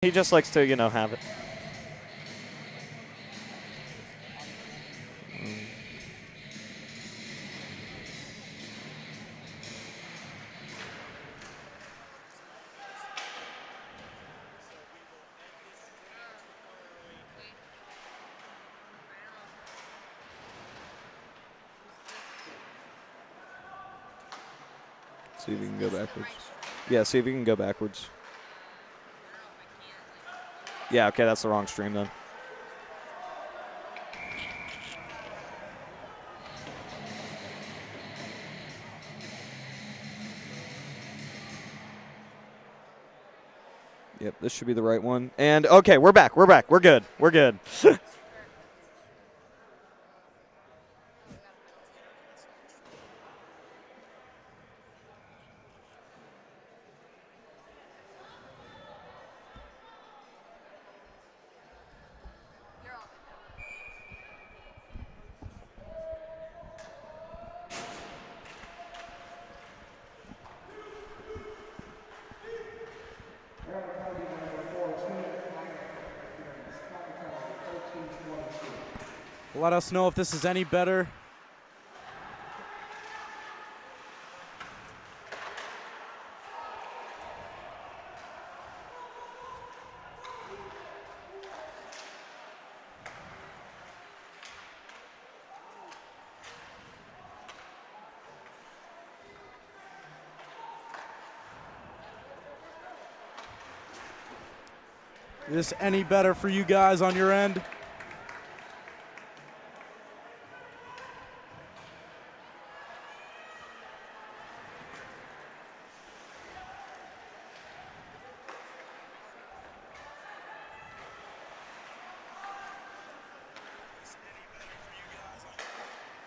He just likes to, have it. See if you can go backwards. Yeah, see if you can go backwards. Yeah, okay, that's the wrong stream then. Yep, this should be the right one. And, okay, we're back. We're good. We're good. Let us know if this is any better. Is this any better for you guys on your end?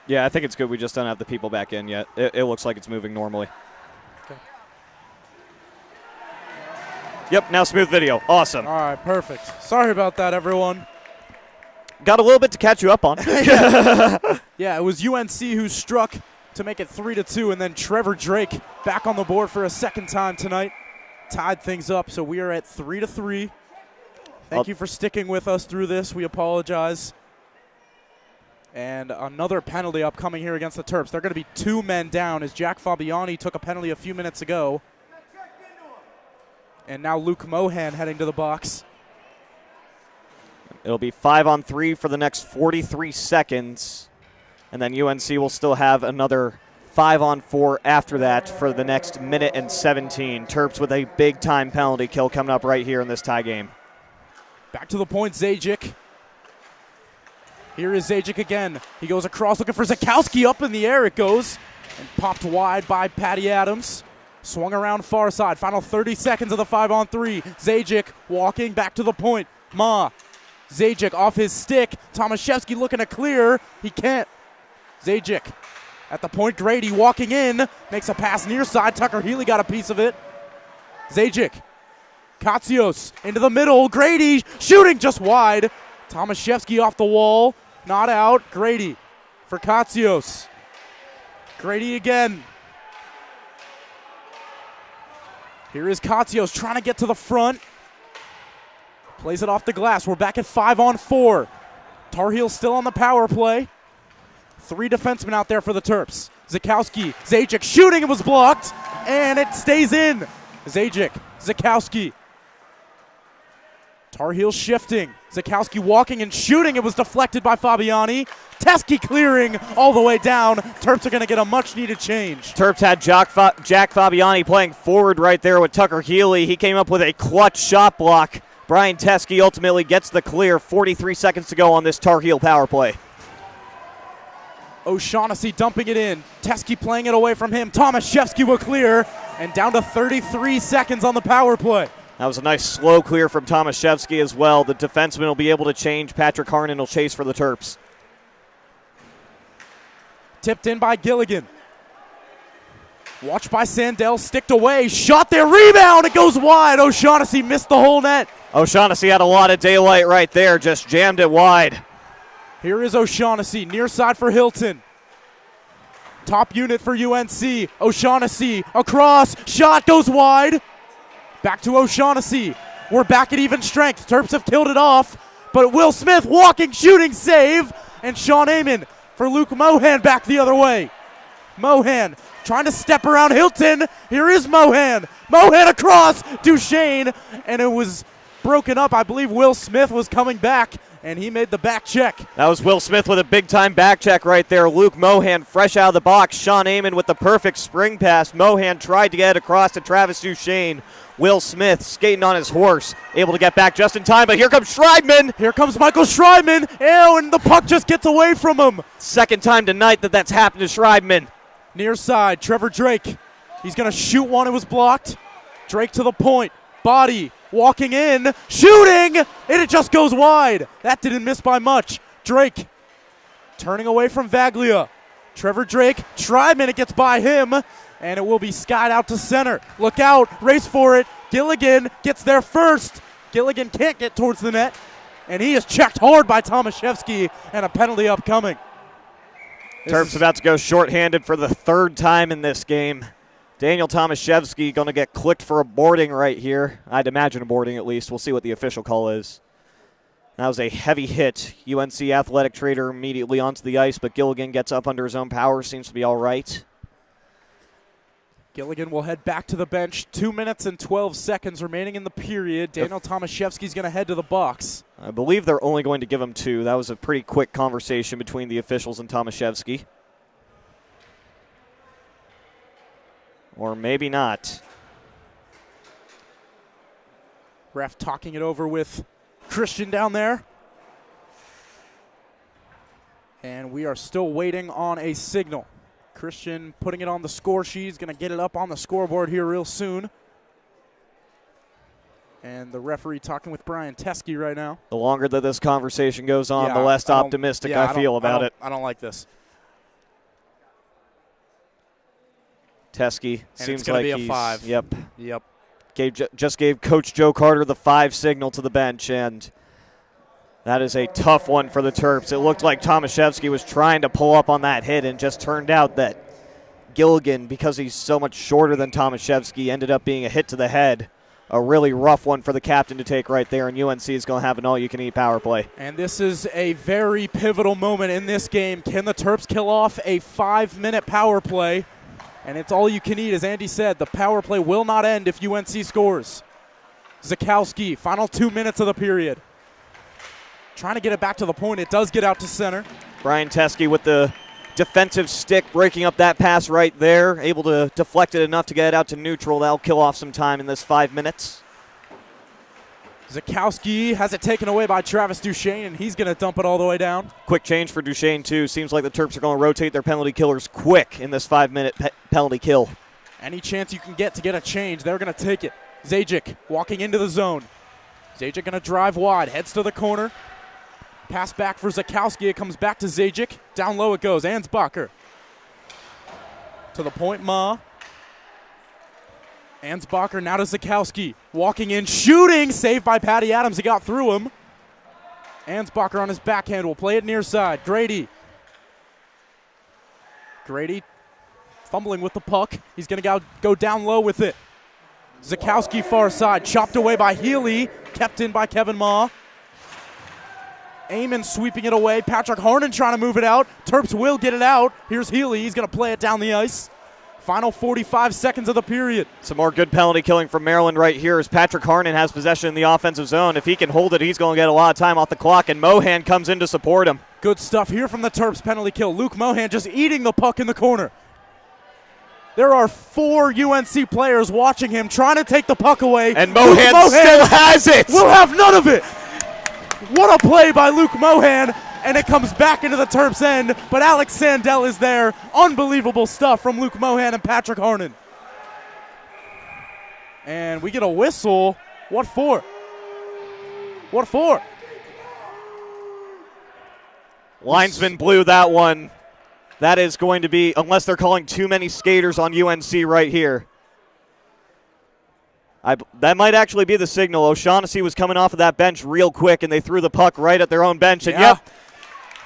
Yeah, I think it's good. We just don't have the people back in yet. It looks like it's moving normally. Okay. Yep, now smooth video. Awesome. All right, perfect. Sorry about that, everyone. Got a little bit to catch you up on. Yeah, it was UNC who struck to make it 3-2, and then Trevor Drake back on the board for a second time tonight. Tied things up, so we are at 3-3. Thank you for sticking with us through this. We apologize. And another penalty upcoming here against the Terps. They're going to be 2 men down as Jack Fabiani took a penalty a few minutes ago. And now Luke Mohan heading to the box. It'll be 5-on-3 for the next 43 seconds. And then UNC will still have another 5-on-4 after that for the next minute and 17. Terps with a big-time penalty kill coming up right here in this tie game. Back to the point, Zajic. Here is Zajic again. He goes across looking for Zakowski. Up in the air it goes. And popped wide by Patty Adams. Swung around far side. Final 30 seconds of the 5-on-3. Zajic walking back to the point. Zajic off his stick. Tomaszewski looking to clear. He can't. Zajic at the point. Grady walking in. Makes a pass near side. Tucker Healy got a piece of it. Zajic. Katsios into the middle. Grady shooting just wide. Tomaszewski off the wall. Not out. Grady for Katsios. Grady again. Here is Katsios trying to get to the front. Plays it off the glass. We're back at 5-on-4. Tar Heels still on the power play. 3 defensemen out there for the Terps. Zakowski, Zajic shooting. It was blocked, and it stays in. Zajic, Zakowski. Tar Heels shifting. Zakowski walking and shooting. It was deflected by Fabiani. Teskey clearing all the way down. Terps are going to get a much-needed change. Terps had Jack Fabiani playing forward right there with Tucker Healy. He came up with a clutch shot block. Brian Teskey ultimately gets the clear. 43 seconds to go on this Tar Heel power play. O'Shaughnessy dumping it in. Teskey playing it away from him. Tomaszewski will clear. And down to 33 seconds on the power play. That was a nice slow clear from Tomaszewski as well. The defenseman will be able to change. Patrick Harnan will chase for the Terps. Tipped in by Gilligan. Watched by Sandell, sticked away, shot there, rebound, it goes wide. O'Shaughnessy missed the whole net. O'Shaughnessy had a lot of daylight right there, just jammed it wide. Here is O'Shaughnessy, near side for Hilton. Top unit for UNC. O'Shaughnessy across, shot goes wide. Back to O'Shaughnessy. We're back at even strength. Terps have killed it off, but Will Smith walking, shooting, save, and Sean Amon for Luke Mohan back the other way. Mohan trying to step around Hilton. Here is Mohan. Mohan across Duchesne, and it was broken up. I believe Will Smith was coming back, and he made the back check. That was Will Smith with a big-time back check right there. Luke Mohan fresh out of the box. Sean Amon with the perfect spring pass. Mohan tried to get it across to Travis Duchesne. Will Smith skating on his horse, able to get back just in time, but here comes Schreibman. Here comes Michael Schreibman. Ew, and the puck just gets away from him. Second time tonight that's happened to Schreibman. Near side, Trevor Drake. He's going to shoot one. It was blocked. Drake to the point. Body walking in, shooting, and it just goes wide. That didn't miss by much. Drake turning away from Vaglia. Trevor Drake, Schreibman, it gets by him, and it will be skied out to center. Look out, race for it. Gilligan gets there first. Gilligan can't get towards the net, and he is checked hard by Tomaszewski, and a penalty upcoming. Terps about to go shorthanded for the third time in this game. Daniel Tomaszewski going to get clicked for a boarding right here. I'd imagine a boarding at least. We'll see what the official call is. That was a heavy hit. UNC athletic trader immediately onto the ice, but Gilligan gets up under his own power. Seems to be all right. Gilligan will head back to the bench. 2 minutes and 12 seconds remaining in the period. Daniel Tomaszewski's going to head to the box. I believe they're only going to give him 2. That was a pretty quick conversation between the officials and Tomaszewski. Or maybe not. Ref talking it over with Christian down there. And we are still waiting on a signal. Christian putting it on the score sheet. He's going to get it up on the scoreboard here real soon. And the referee talking with Brian Teskey right now. The longer that this conversation goes on, the less optimistic I feel about it. I don't like this. Teskey seems like he's he's 5. Yep. Just gave Coach Joe Carter the 5 signal to the bench, and that is a tough one for the Terps. It looked like Tomaszewski was trying to pull up on that hit, and just turned out that Gilligan, because he's so much shorter than Tomaszewski, ended up being a hit to the head. A really rough one for the captain to take right there, and UNC is going to have an all-you-can-eat power play. And this is a very pivotal moment in this game. Can the Terps kill off a 5-minute power play? And it's all you can eat, as Andy said. The power play will not end if UNC scores. Zakowski, final 2 minutes of the period. Trying to get it back to the point. It does get out to center. Brian Teskey with the defensive stick, breaking up that pass right there. Able to deflect it enough to get it out to neutral. That'll kill off some time in this 5 minutes. Zakowski has it taken away by Travis Duchesne, and he's going to dump it all the way down. Quick change for Duchesne, too. Seems like the Terps are going to rotate their penalty killers quick in this 5-minute penalty kill. Any chance you can get to get a change, they're going to take it. Zajic walking into the zone. Zajic going to drive wide, heads to the corner. Pass back for Zakowski. It comes back to Zajic. Down low it goes. Ansbacher. To the point, Ma. Ansbacher now to Zakowski. Walking in, shooting. Saved by Patty Adams. He got through him. Ansbacher on his backhand will play it near side. Grady. Grady fumbling with the puck. He's going to go down low with it. Zakowski far side. Chopped away by Healy. Kept in by Kevin Ma. Amon sweeping it away. Patrick Harnan trying to move it out. Terps will get it out. Here's Healy. He's going to play it down the ice. Final 45 seconds of the period. Some more good penalty killing from Maryland right here as Patrick Harnan has possession in the offensive zone. If he can hold it, he's going to get a lot of time off the clock, and Mohan comes in to support him. Good stuff here from the Terps penalty kill. Luke Mohan just eating the puck in the corner. There are 4 UNC players watching him trying to take the puck away. And Mohan still has it. We'll have none of it. What a play by Luke Mohan. And it comes back into the Terps' end, but Alex Sandell is there. Unbelievable stuff from Luke Mohan and Patrick Harnan. And we get a whistle. What for? What for? Linesman blew that one. That is going to be, unless they're calling too many skaters on UNC right here. That might actually be the signal. O'Shaughnessy was coming off of that bench real quick, and they threw the puck right at their own bench. And yep.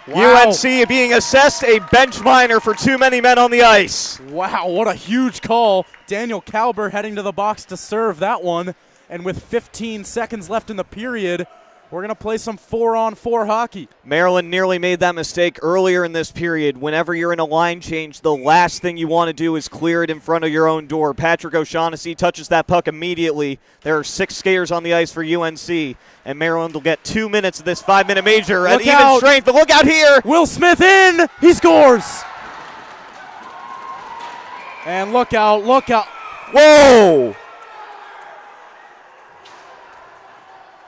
Wow. UNC being assessed a bench minor for too many men on the ice. Wow, what a huge call. Daniel Kalber heading to the box to serve that one. And with 15 seconds left in the period, we're going to play some 4-on-4 hockey. Maryland nearly made that mistake earlier in this period. Whenever you're in a line change, the last thing you want to do is clear it in front of your own door. Patrick O'Shaughnessy touches that puck immediately. There are 6 skaters on the ice for UNC, and Maryland will get 2 minutes of this 5-minute major at even strength. But look out here. Will Smith in. He scores. And look out, look out. Whoa!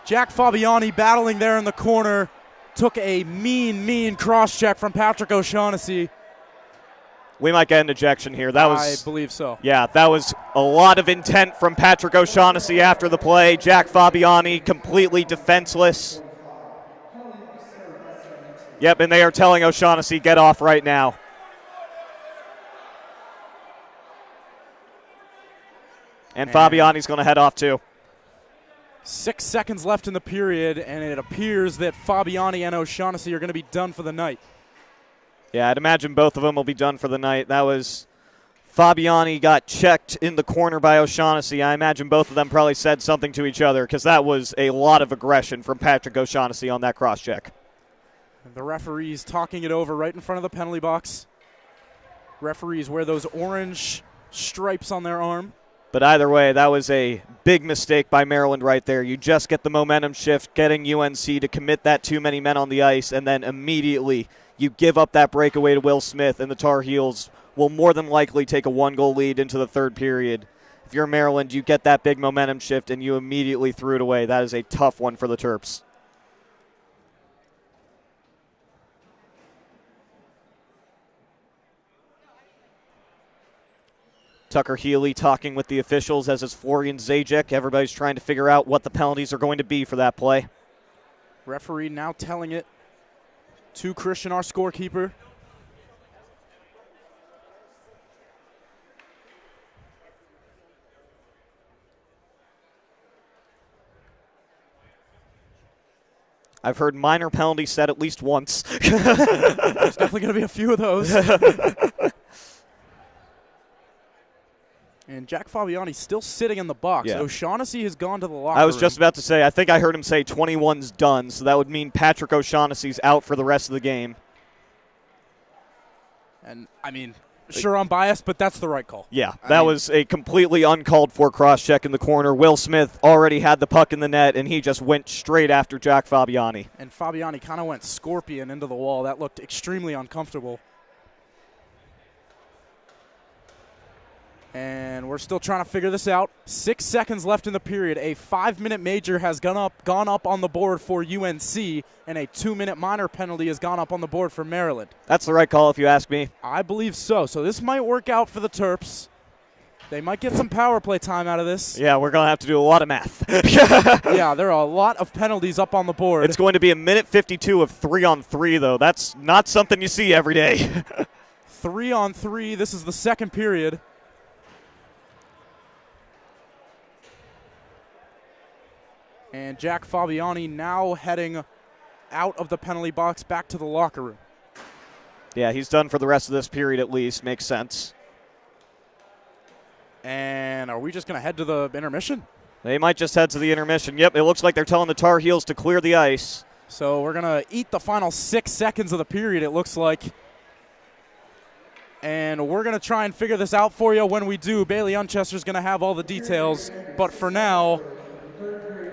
Jack Fabiani battling there in the corner. Took a mean cross-check from Patrick O'Shaughnessy. We might get an ejection here. I believe so. Yeah, that was a lot of intent from Patrick O'Shaughnessy after the play. Jack Fabiani completely defenseless. Yep, and they are telling O'Shaughnessy, get off right now. And Fabiani's going to head off too. 6 seconds left in the period, and it appears that Fabiani and O'Shaughnessy are going to be done for the night. Yeah, I'd imagine both of them will be done for the night. That was Fabiani got checked in the corner by O'Shaughnessy. I imagine both of them probably said something to each other because that was a lot of aggression from Patrick O'Shaughnessy on that cross-check. The referees talking it over right in front of the penalty box. Referees wear those orange stripes on their arm. But either way, that was a big mistake by Maryland right there. You just get the momentum shift, getting UNC to commit that too many men on the ice, and then immediately you give up that breakaway to Will Smith, and the Tar Heels will more than likely take a 1-goal lead into the third period. If you're Maryland, you get that big momentum shift, and you immediately threw it away. That is a tough one for the Terps. Tucker Healy talking with the officials, as is Florian Zajic. Everybody's trying to figure out what the penalties are going to be for that play. Referee now telling it to Christian, our scorekeeper. I've heard minor penalties said at least once. There's definitely going to be a few of those. And Jack Fabiani still sitting in the box. Yeah. O'Shaughnessy has gone to the locker room. I was just about to say, I think I heard him say 21's done, so that would mean Patrick O'Shaughnessy's out for the rest of the game. And, I mean, sure, I'm biased, but that's the right call. Yeah, that was a completely uncalled for cross-check in the corner. Will Smith already had the puck in the net, and he just went straight after Jack Fabiani. And Fabiani kind of went scorpion into the wall. That looked extremely uncomfortable. And we're still trying to figure this out. 6 seconds left in the period. A 5-minute major has gone up on the board for UNC, and a 2-minute minor penalty has gone up on the board for Maryland. That's the right call if you ask me. I believe so. So this might work out for the Terps. They might get some power play time out of this. Yeah, we're going to have to do a lot of math. Yeah, there are a lot of penalties up on the board. It's going to be a minute 52 of 3-on-3, though. That's not something you see every day. 3-on-3. This is the second period. And Jack Fabiani now heading out of the penalty box back to the locker room. Yeah, he's done for the rest of this period at least. Makes sense. And are we just going to head to the intermission? They might just head to the intermission. Yep, it looks like they're telling the Tar Heels to clear the ice. So we're going to eat the final 6 seconds of the period, it looks like. And we're going to try and figure this out for you when we do. Bailey Unchester's going to have all the details. But for now,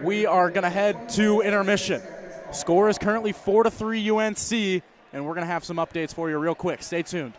we are going to head to intermission. Score is currently 4-3 UNC, and we're going to have some updates for you real quick. Stay tuned.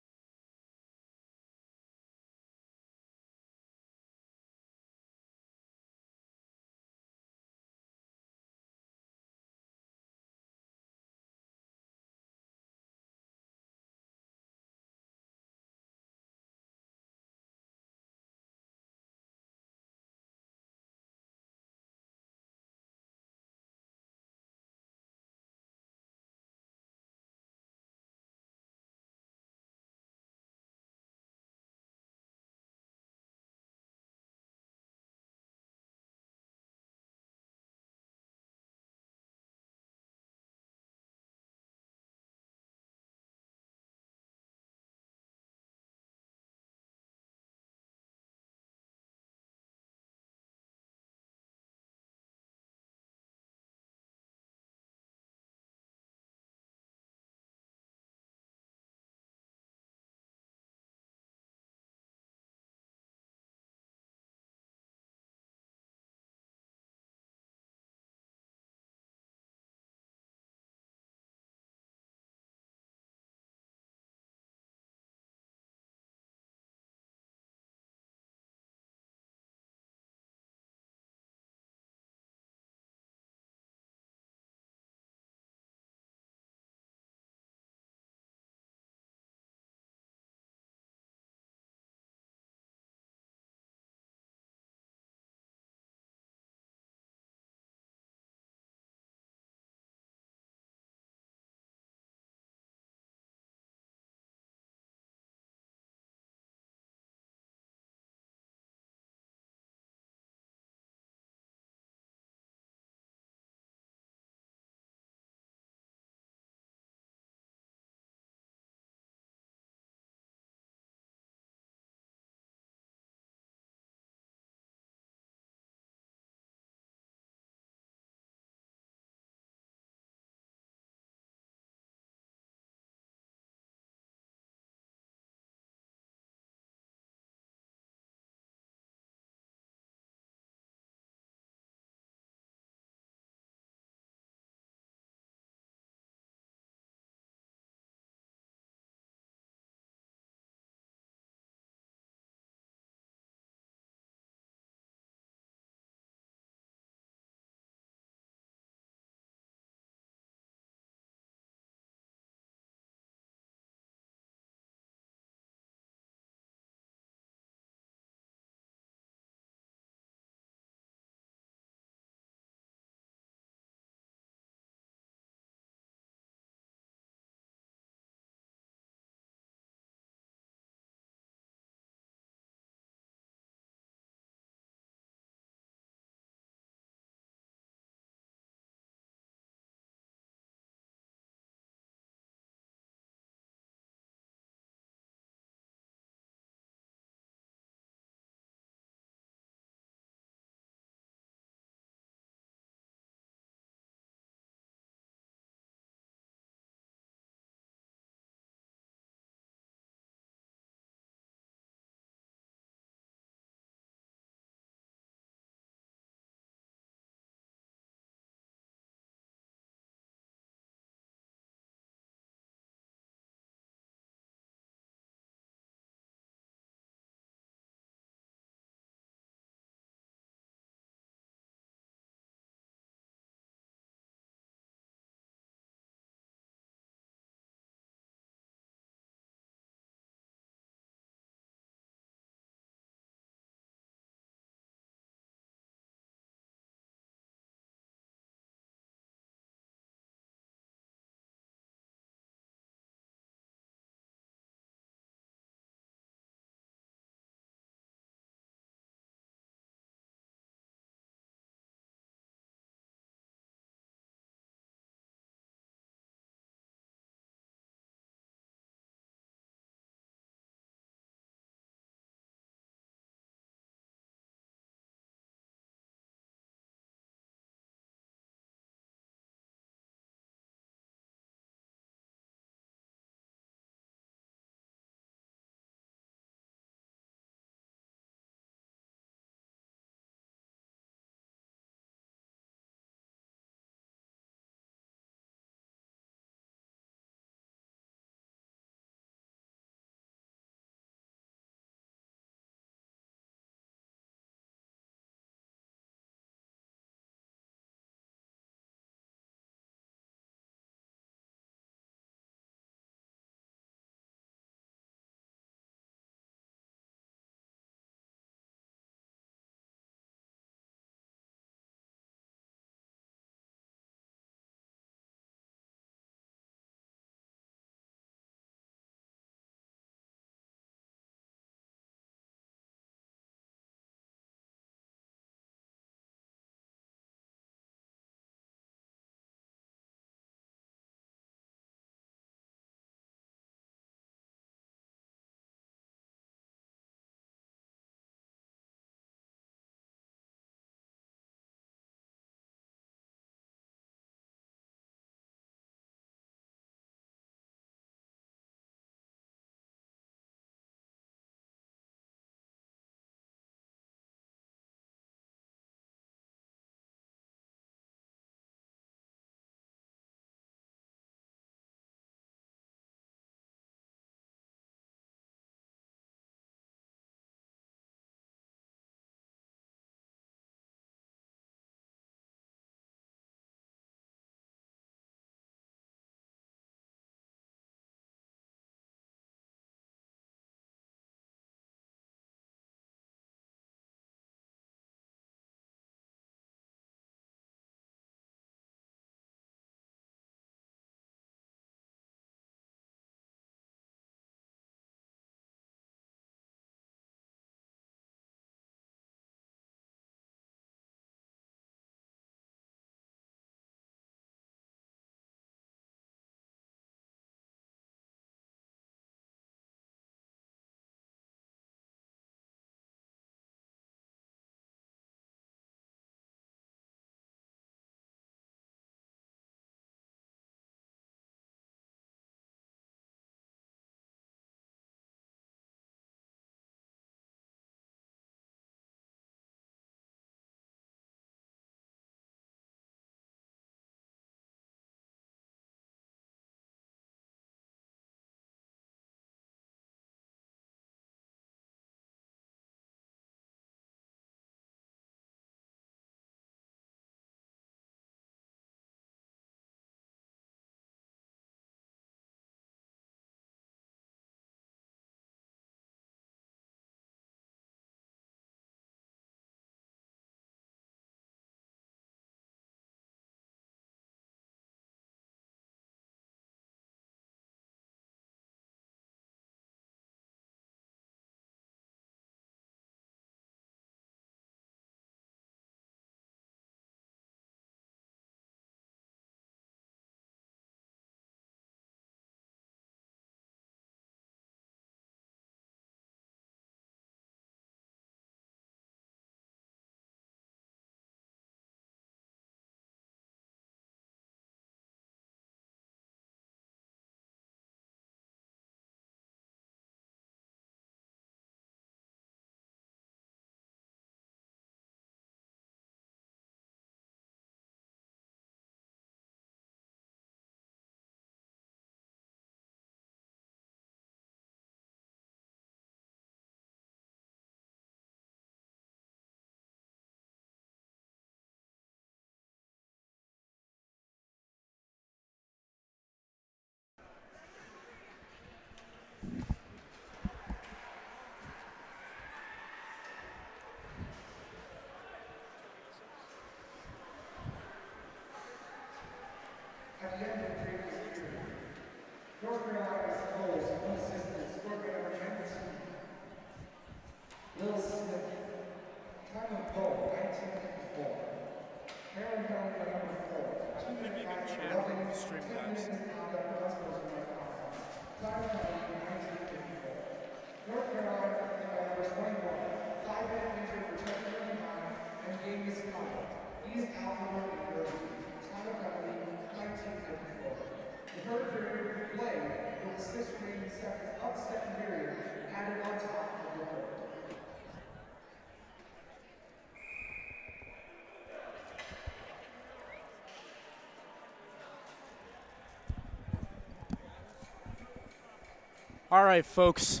All right, folks.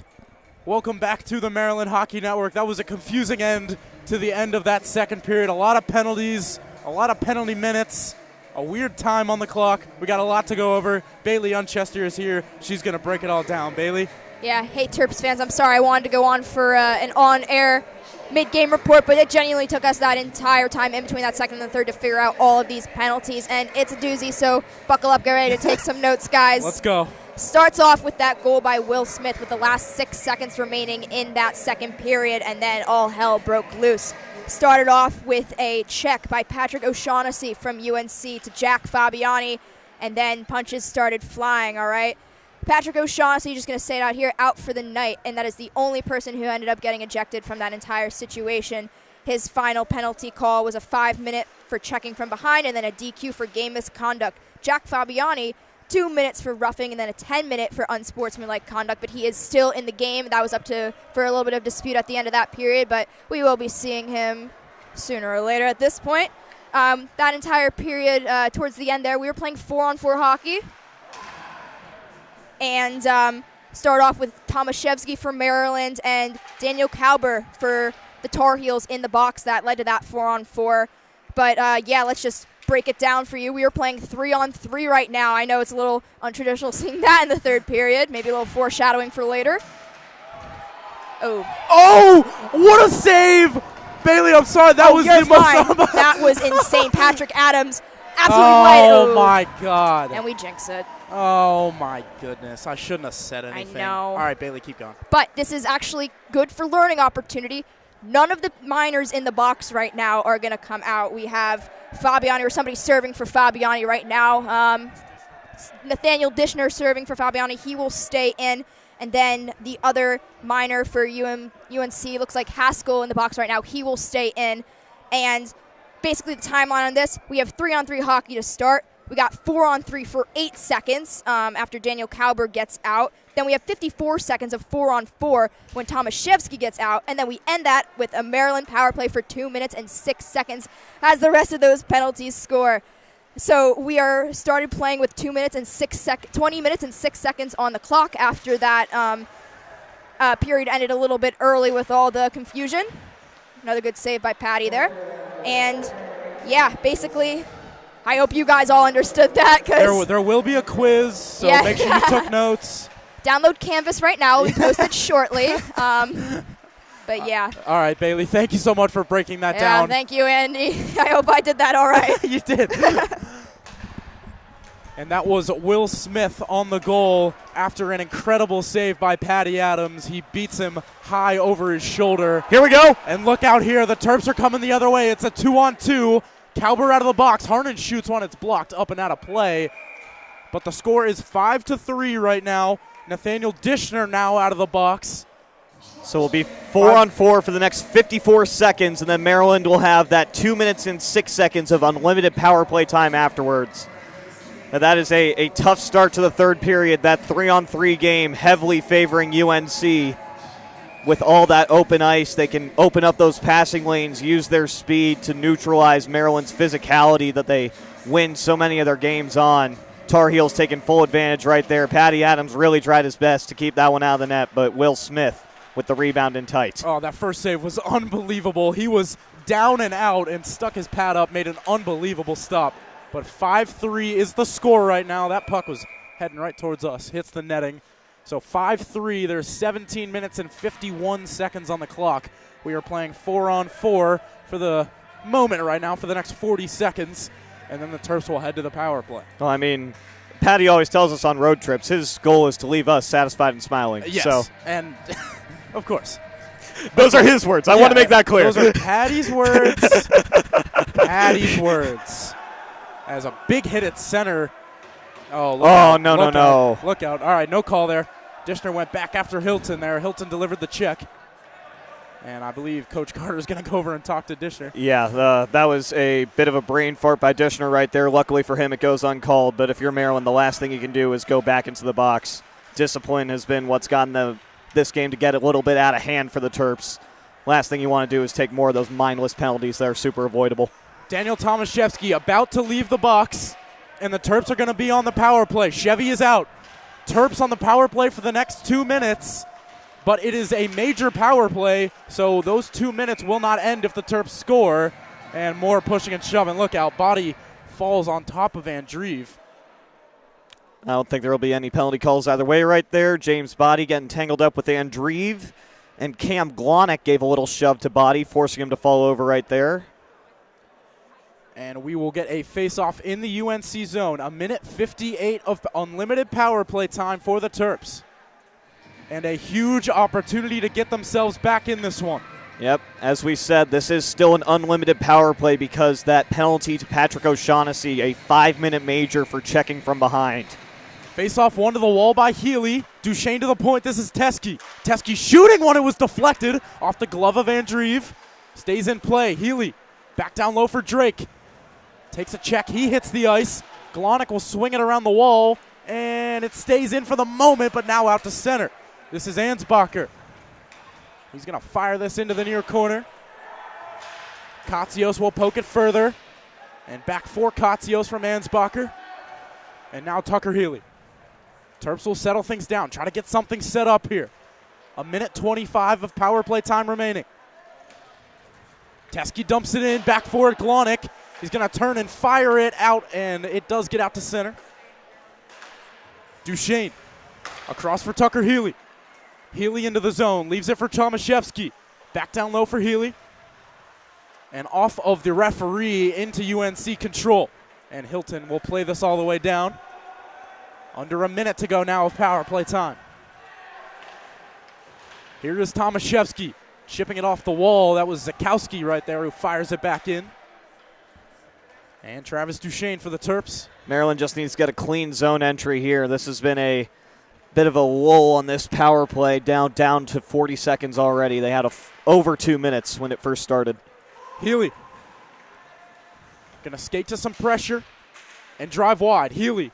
Welcome back to the Maryland Hockey Network. That was a confusing end to the end of that second period. A lot of penalties, a lot of penalty minutes, a weird time on the clock. We got a lot to go over. Bailey Unchester is here. She's going to break it all down. Bailey? Yeah, hey, Terps fans. I'm sorry I wanted to go on for an on-air mid-game report, but it genuinely took us that entire time in between that second and the third to figure out all of these penalties, and it's a doozy, so buckle up, get ready to take some notes, guys. Let's go. Starts off with that goal by Will Smith with the last 6 seconds remaining in that second period, and then all hell broke loose. Started off with a check by Patrick O'Shaughnessy from UNC to Jack Fabiani, and then punches started flying, all right? Patrick O'Shaughnessy, just going to say it out here, out for the night, and that is the only person who ended up getting ejected from that entire situation. His final penalty call was a 5-minute for checking from behind and then a DQ for game misconduct. Jack Fabiani, 2 minutes for roughing and then a 10-minute for unsportsmanlike conduct, but he is still in the game. That was up for a little bit of dispute at the end of that period, but we will be seeing him sooner or later at this point. That entire period, towards the end there, we were playing 4-on-4 hockey. And start off with Tomaszewski for Maryland and Daniel Kauber for the Tar Heels in the box. That led to that 4-on-4. But, yeah, let's just break it down for you. We are playing 3-on-3 right now. I know it's a little untraditional seeing that in the third period. Maybe a little foreshadowing for later. Oh, what a save! Bailey, I'm sorry. That was the most. That was insane. Patrick Adams absolutely light. Oh, my God. And we jinx it. Oh, my goodness. I shouldn't have said anything. I know. All right, Bailey, keep going. But this is actually good for learning opportunity. None of the minors in the box right now are going to come out. We have Fabiani or somebody serving for Fabiani right now. Nathaniel Dishner serving for Fabiani. He will stay in. And then the other minor for UNC looks like Haskell in the box right now. He will stay in. And basically the timeline on this, we have 3-on-3 hockey to start. We got 4-on-3 for 8 seconds after Daniel Kauber gets out. Then we have 54 seconds of 4-on-4 when Tomaszewski gets out. And then we end that with a Maryland power play for 2 minutes and 6 seconds as the rest of those penalties score. So we are started playing with 20 minutes and 6 seconds on the clock after that period ended a little bit early with all the confusion. Another good save by Patty there. And, yeah, basically, I hope you guys all understood that. There will be a quiz, so yeah. Make sure you took notes. Download Canvas right now. We'll post it shortly. But, yeah. All right, Bailey, thank you so much for breaking that down. Yeah, thank you, Andy. I hope I did that all right. You did. And that was Will Smith on the goal after an incredible save by Patty Adams. He beats him high over his shoulder. Here we go. And look out here. The Terps are coming the other way. It's a 2-on-2. Kauber out of the box. Harnan shoots one. It's blocked up and out of play. But the score is 5-3 right now. Nathaniel Dishner now out of the box. So we'll be 4-on-4 for the next 54 seconds, and then Maryland will have that 2 minutes and 6 seconds of unlimited power play time afterwards. Now that is a tough start to the third period. That 3-on-3 game heavily favoring UNC. With all that open ice, they can open up those passing lanes, use their speed to neutralize Maryland's physicality that they win so many of their games on. Tar Heels taking full advantage right there. Patty Adams really tried his best to keep that one out of the net, but Will Smith with the rebound in tight. Oh, that first save was unbelievable. He was down and out and stuck his pad up, made an unbelievable stop. But 5-3 is the score right now. That puck was heading right towards us, hits the netting. So 5-3, there's 17 minutes and 51 seconds on the clock. We are playing 4-on-4 for the moment right now for the next 40 seconds. and then the Terps will head to the power play. Well, I mean, Patty always tells us on road trips his goal is to leave us satisfied and smiling. Yes, So and of course. those are his words. I want to make that clear. Those are Patty's words. Patty's words. As a big hit at center. Oh, look out. No. Look out. All right, no call there. Dishner went back after Hilton there. Hilton delivered the check. And I believe Coach Carter is going to go over and talk to Dishner. Yeah, that was a bit of a brain fart by Dishner right there. Luckily for him, it goes uncalled. But if you're Maryland, the last thing you can do is go back into the box. Discipline has been what's gotten this game to get a little bit out of hand for the Terps. Last thing you want to do is take more of those mindless penalties that are super avoidable. Daniel Tomaszewski about to leave the box, and the Terps are going to be on the power play. Chevy is out. Terps on the power play for the next 2 minutes. But it is a major power play, so those 2 minutes will not end if the Terps score. And more pushing and shoving. Look out, Body falls on top of Andreev. I don't think there will be any penalty calls either way right there. James Body getting tangled up with Andreev. And Cam Glonick gave a little shove to Body, forcing him to fall over right there. And we will get a face-off in the UNC zone. 1:58 of unlimited power play time for the Terps. And a huge opportunity to get themselves back in this one. Yep, as we said, this is still an unlimited power play because that penalty to Patrick O'Shaughnessy, a 5-minute major for checking from behind. Face off one to the wall by Healy. Duchesne to the point. This is Teske. Teske shooting one. It was deflected off the glove of Andreev. Stays in play. Healy back down low for Drake. Takes a check. He hits the ice. Glonick will swing it around the wall. And it stays in for the moment, but now out to center. This is Ansbacher. He's going to fire this into the near corner. Katsios will poke it further. And back for Katsios from Ansbacher. And now Tucker Healy. Terps will settle things down. Try to get something set up here. 1:25 of power play time remaining. Teske dumps it in. Back for it, Glonick. He's going to turn and fire it out, and it does get out to center. Duchesne across for Tucker Healy. Healy into the zone, leaves it for Tomaszewski. Back down low for Healy. And off of the referee into UNC control. And Hilton will play this all the way down. Under a minute to go now of power play time. Here is Tomaszewski shipping it off the wall. That was Zakowski right there who fires it back in. And Travis Duchesne for the Terps. Maryland just needs to get a clean zone entry here. This has been a bit of a lull on this power play, down to 40 seconds already. They had over 2 minutes when it first started. Healy gonna skate to some pressure and drive wide. Healy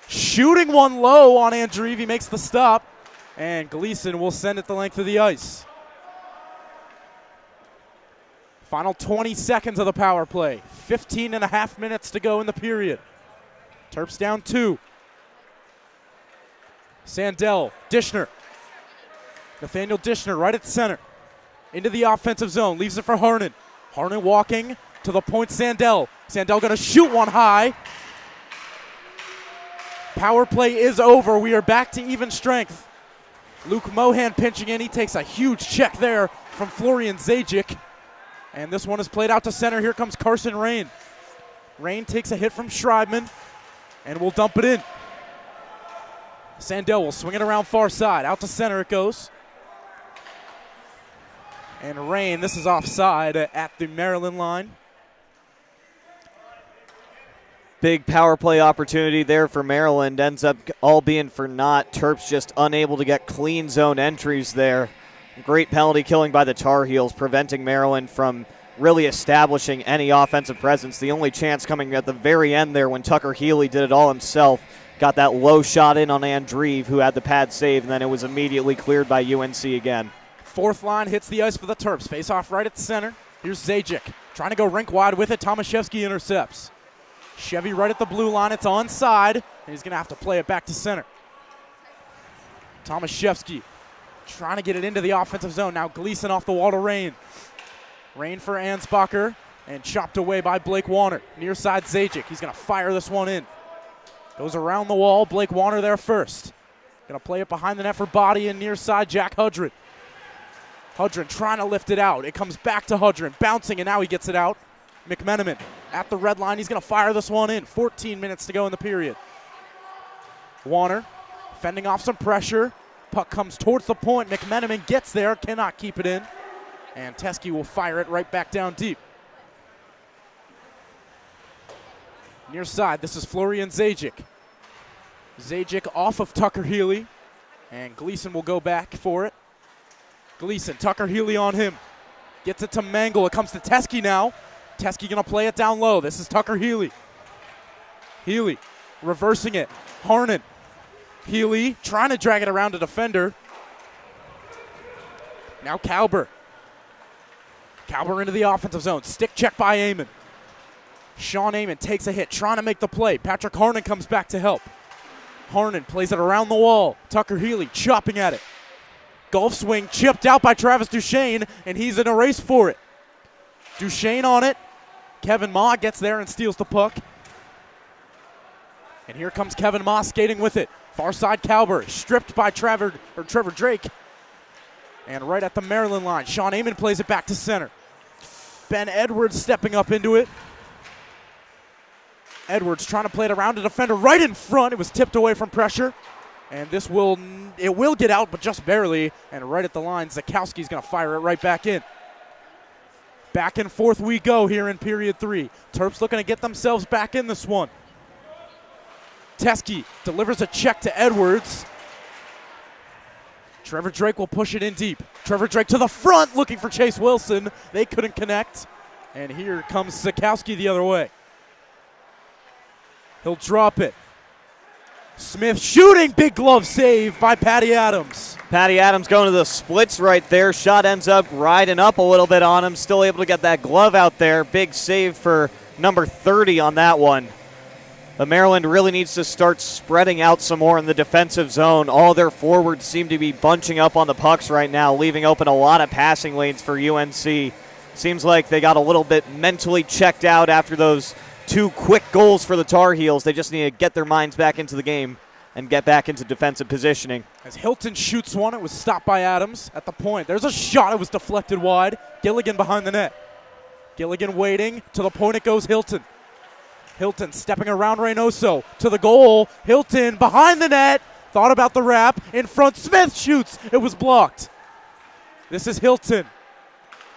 shooting one low on Andreev. He makes the stop, and Gleason will send it the length of the ice. Final 20 seconds of the power play. 15.5 minutes to go in the period. Terps down 2. Sandell, Dishner. Nathaniel Dishner right at center. Into the offensive zone, leaves it for Harnan. Harnan walking to the point, Sandell. Sandell gonna shoot one high. Power play is over. We are back to even strength. Luke Mohan pinching in. He takes a huge check there from Florian Zajic. And this one is played out to center. Here comes Carson Rain. Rain takes a hit from Schreibman and will dump it in. Sandell will swing it around far side. Out to center it goes. And Rain, this is offside at the Maryland line. Big power play opportunity there for Maryland. Ends up all being for naught. Terps just unable to get clean zone entries there. Great penalty killing by the Tar Heels, preventing Maryland from really establishing any offensive presence. The only chance coming at the very end there when Tucker Healy did it all himself. Got that low shot in on Andreev, who had the pad save, and then it was immediately cleared by UNC again. Fourth line hits the ice for the Terps. Face off right at the center. Here's Zajic trying to go rink wide with it. Tomaszewski intercepts. Chevy right at the blue line. It's onside, and he's going to have to play it back to center. Tomaszewski trying to get it into the offensive zone. Now Gleason off the wall to Rain. Rain for Ansbacher, and chopped away by Blake Warner. Near side Zajic. He's going to fire this one in. Goes around the wall. Blake Warner there first. Going to play it behind the net for Body, and near side Jack Hudrin. Hudrin trying to lift it out. It comes back to Hudrin, bouncing, and now he gets it out. McMenamin at the red line. He's going to fire this one in. 14 minutes to go in the period. Warner fending off some pressure. Puck comes towards the point. McMenamin gets there, cannot keep it in. And Teske will fire it right back down deep. Near side, this is Florian Zajic. Zajic off of Tucker Healy. And Gleason will go back for it. Gleason, Tucker Healy on him. Gets it to Mangle. It comes to Teske now. Teske going to play it down low. This is Tucker Healy. Healy reversing it. Harnan. Healy trying to drag it around a defender. Now Kalber. Kalber into the offensive zone. Stick check by Amon. Sean Amon takes a hit, trying to make the play. Patrick Harnan comes back to help. Harnan plays it around the wall. Tucker Healy chopping at it. Golf swing chipped out by Travis Duchesne, and he's in a race for it. Duchesne on it. Kevin Ma gets there and steals the puck. And here comes Kevin Ma skating with it. Far side Kalber, stripped by Trevor Drake. And right at the Maryland line, Sean Amon plays it back to center. Ben Edwards stepping up into it. Edwards trying to play it around a defender right in front. It was tipped away from pressure. And this will get out, but just barely. And right at the line, Zakowski's going to fire it right back in. Back and forth we go here in period 3. Terps looking to get themselves back in this one. Teske delivers a check to Edwards. Trevor Drake will push it in deep. Trevor Drake to the front looking for Chase Wilson. They couldn't connect. And here comes Zakowski the other way. He'll drop it. Smith shooting, big glove save by Patty Adams. Patty Adams going to the splits right there. Shot ends up riding up a little bit on him. Still able to get that glove out there. Big save for number 30 on that one. But Maryland really needs to start spreading out some more in the defensive zone. All their forwards seem to be bunching up on the pucks right now, leaving open a lot of passing lanes for UNC. Seems like they got a little bit mentally checked out after those 2 quick goals for the Tar Heels. They just need to get their minds back into the game and get back into defensive positioning. As Hilton shoots one, it was stopped by Adams at the point. There's a shot, it was deflected wide. Gilligan behind the net. Gilligan waiting, to the point it goes Hilton. Hilton stepping around Reynoso to the goal. Hilton behind the net, thought about the wrap, in front, Smith shoots, it was blocked. This is Hilton.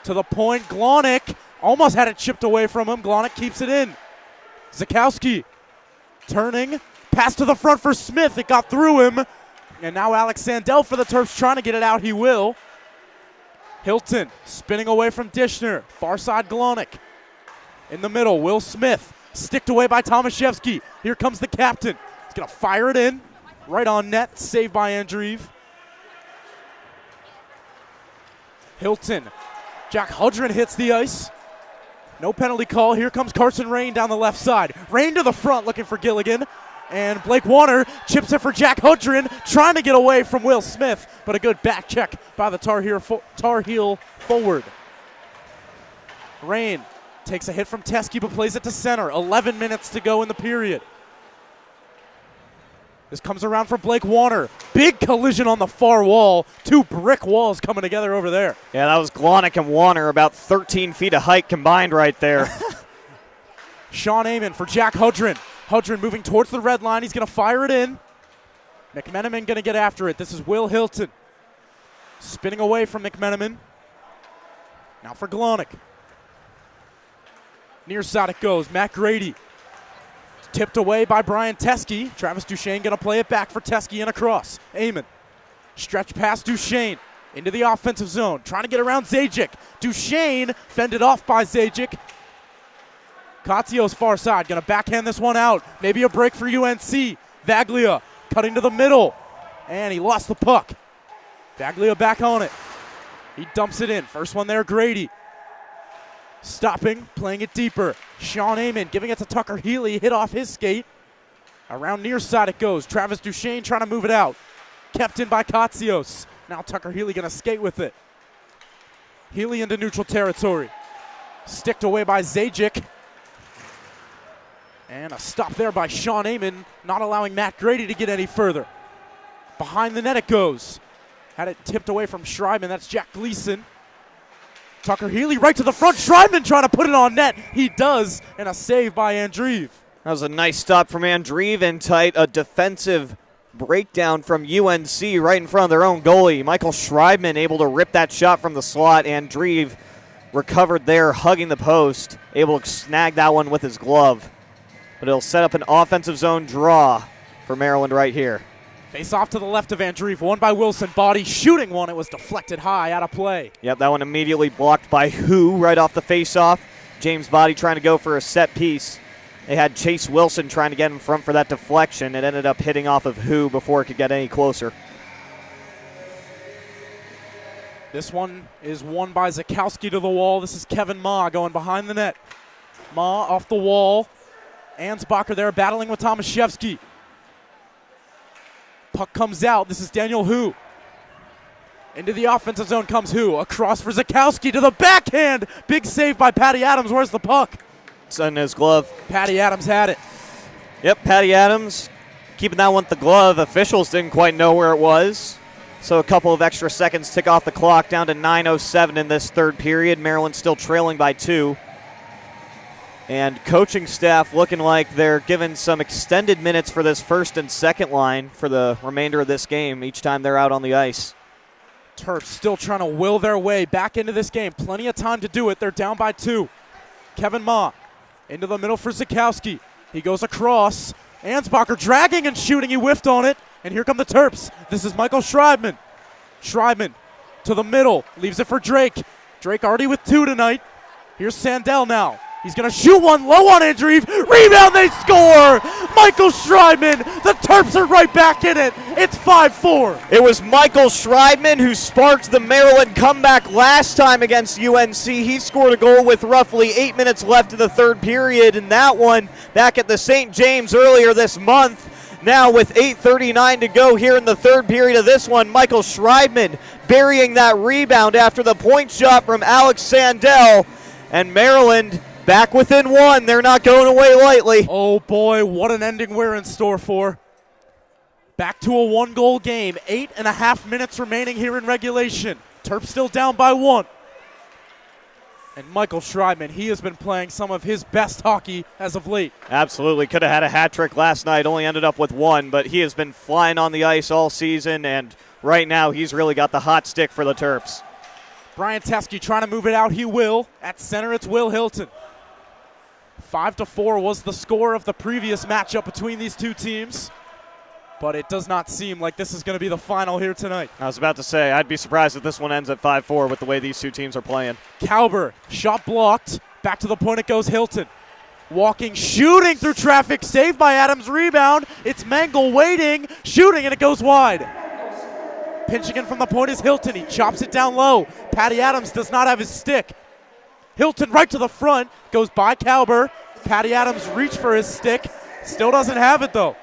To the point, Glonick almost had it chipped away from him. Glonick keeps it in. Zakowski turning, pass to the front for Smith. It got through him. And now Alex Sandell for the Terps trying to get it out. He will. Hilton spinning away from Dishner. Far side Glonick. In the middle, Will Smith. Sticked away by Tomaszewski. Here comes the captain. He's going to fire it in. Right on net. Saved by Andreev. Hilton. Jack Hudrin hits the ice. No penalty call. Here comes Carson Rain down the left side. Rain to the front looking for Gilligan. And Blake Warner chips it for Jack Hudrin, trying to get away from Will Smith, but a good back check by the Tar Heel forward. Rain takes a hit from Teske, but plays it to center. 11 minutes to go in the period. This comes around for Blake Warner. Big collision on the far wall. 2 brick walls coming together over there. Yeah, that was Glonick and Warner, about 13 feet of height combined right there. Sean Amon for Jack Hudrin. Hudrin moving towards the red line. He's going to fire it in. McMenamin going to get after it. This is Will Hilton. Spinning away from McMenamin. Now for Glonick. Near side it goes. Matt Grady. Tipped away by Brian Teske. Travis Duchesne going to play it back for Teske and across. Amon. Stretch past Duchesne. Into the offensive zone. Trying to get around Zajic. Duchesne fended off by Zajic. Katzio's far side. Going to backhand this one out. Maybe a break for UNC. Vaglia cutting to the middle. And he lost the puck. Vaglia back on it. He dumps it in. First one there, Grady. Stopping, playing it deeper. Sean Amon giving it to Tucker Healy. Hit off his skate. Around near side it goes. Travis Duchesne trying to move it out. Kept in by Katzios. Now Tucker Healy going to skate with it. Healy into neutral territory. Sticked away by Zajic. And a stop there by Sean Amon, not allowing Matt Grady to get any further. Behind the net it goes. Had it tipped away from Schreiben. That's Jack Gleason. Tucker Healy right to the front. Schreibman trying to put it on net. He does, and a save by Andreev. That was a nice stop from Andreev in tight. A defensive breakdown from UNC right in front of their own goalie. Michael Schreibman able to rip that shot from the slot. Andreev recovered there, hugging the post, able to snag that one with his glove. But it'll set up an offensive zone draw for Maryland right here. Face off to the left of Andreev, won by Wilson. Body shooting one. It was deflected high, out of play. Yep, that one immediately blocked by Who right off the face-off. James Body trying to go for a set piece. They had Chase Wilson trying to get in front for that deflection. It ended up hitting off of Who before it could get any closer. This one is won by Zakowski to the wall. This is Kevin Ma going behind the net. Ma off the wall. Ansbacher there battling with Tomaszewski. Puck comes out. This is Daniel Hu. Into the offensive zone comes Hu. Across for Zakowski to the backhand. Big save by Patty Adams. Where's the puck? It's in his glove. Patty Adams had it. Yep, Patty Adams keeping that one with the glove. Officials didn't quite know where it was. So a couple of extra seconds tick off the clock, down to 9:07 in this third period. Maryland still trailing by 2. And coaching staff looking like they're given some extended minutes for this first and second line for the remainder of this game each time they're out on the ice. Terps still trying to will their way back into this game. Plenty of time to do it. They're down by 2. Kevin Ma into the middle for Zakowski. He goes across. Ansbacher dragging and shooting. He whiffed on it. And here come the Terps. This is Michael Schreibman. Schreibman to the middle. Leaves it for Drake. Drake already with 2 tonight. Here's Sandell now. He's going to shoot one low on Andreev. Rebound, they score! Michael Schreibman. The Terps are right back in it. It's 5-4. It was Michael Schreibman who sparked the Maryland comeback last time against UNC. He scored a goal with roughly 8 minutes left in the third period, and that one back at the St. James earlier this month. Now with 8:39 to go here in the third period of this one, Michael Schreibman burying that rebound after the point shot from Alex Sandell, and Maryland back within 1. They're not going away lightly. Oh boy, what an ending we're in store for. Back to a 1-goal game. 8.5 minutes remaining here in regulation. Terps still down by 1. And Michael Schreibman, he has been playing some of his best hockey as of late. Absolutely. Could have had a hat trick last night, only ended up with 1, but he has been flying on the ice all season, and right now he's really got the hot stick for the Terps. Brian Teske trying to move it out. He will. At center, it's Will Hilton. 5-4 was the score of the previous matchup between these two teams. But it does not seem like this is going to be the final here tonight. I was about to say, I'd be surprised if this one ends at 5-4 with the way these two teams are playing. Kauber, shot blocked. Back to the point it goes Hilton. Walking, shooting through traffic, saved by Adams, rebound. It's Mengel waiting, shooting, and it goes wide. Pinching in from the point is Hilton. He chops it down low. Patty Adams does not have his stick. Hilton right to the front, goes by Kauber. Patty Adams reached for his stick. Still doesn't have it, though.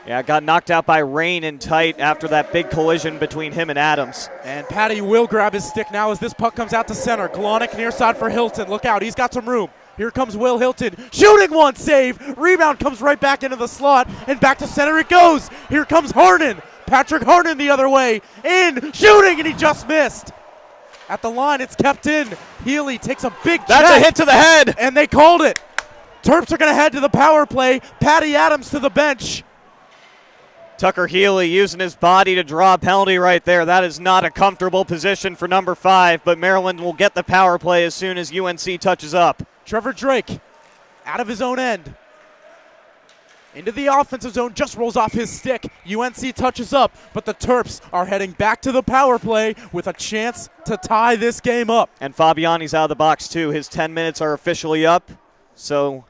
Yeah, got knocked out by Rain in tight after that big collision between him and Adams. And Patty will grab his stick now as this puck comes out to center. Glonick near side for Hilton. Look out, he's got some room. Here comes Will Hilton. Shooting one, save. Rebound comes right back into the slot, and back to center it goes. Here comes Harden. Patrick Harden the other way. In, shooting, and he just missed. At the line, it's kept in. Healy takes a big That's check, a hit to the head. and they called it. Terps are going to head to the power play. Patty Adams to the bench. Tucker Healy using his body to draw a penalty right there. That is not a comfortable position for number 5, but Maryland will get the power play as soon as UNC touches up. Trevor Drake out of his own end. Into the offensive zone, just rolls off his stick. UNC touches up, but the Terps are heading back to the power play with a chance to tie this game up. And Fabiani's out of the box too. His 10 minutes are officially up, so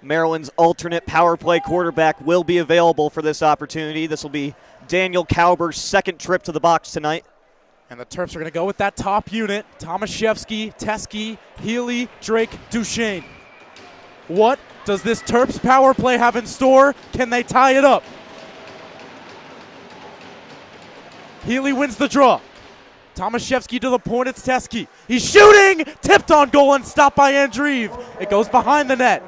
Maryland's alternate power play quarterback will be available for this opportunity. This will be Daniel Kauber's second trip to the box tonight. And the Terps are going to go with that top unit. Tomaszewski, Teske, Healy, Drake, Duchesne. What does this Terps power play have in store? Can they tie it up? Healy wins the draw. Tomaszewski to the point, it's Teske. He's shooting! Tipped on goal and stopped by Andreev. It goes behind the net.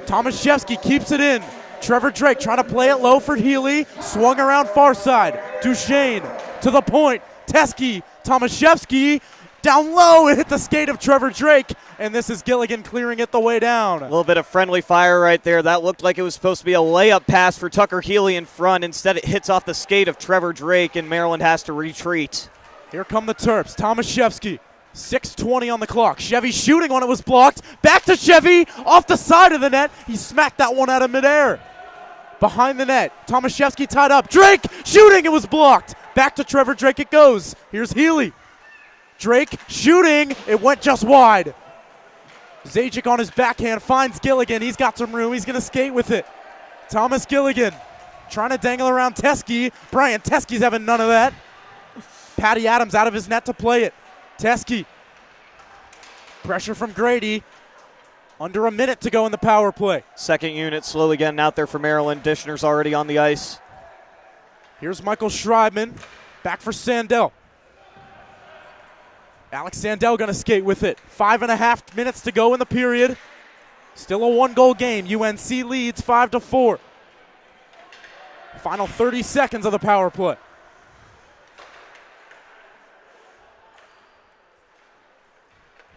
Tomaszewski keeps it in. Trevor Drake trying to play it low for Healy. Swung around far side. Duchesne to the point. Teske, Tomaszewski Down low, it hit the skate of Trevor Drake, and this is Gilligan clearing it the way down. A little bit of friendly fire right there. That looked like it was supposed to be a layup pass for Tucker Healy in front. Instead, it hits off the skate of Trevor Drake, and Maryland has to retreat. Here come the Terps. Tomaszewski, 6:20 on the clock. Chevy shooting when it was blocked. Back to Chevy, off the side of the net. He smacked that one out of midair. Behind the net, Tomaszewski tied up. Drake shooting, it was blocked. Back to Trevor Drake it goes. Here's Healy. Drake shooting, it went just wide. Zajic on his backhand finds Gilligan. He's got some room, he's gonna skate with it. Thomas Gilligan trying to dangle around Teskey. Brian Teskey's having none of that. Patty Adams out of his net to play it. Teskey, pressure from Grady. Under a minute to go in the power play. Second unit slowly getting out there for Maryland. Dishner's already on the ice. Here's Michael Schreibman, back for Sandell. Alex Sandell gonna skate with it. 5.5 minutes to go in the period. Still a 1-goal game. UNC leads 5-4. Final 30 seconds of the power play.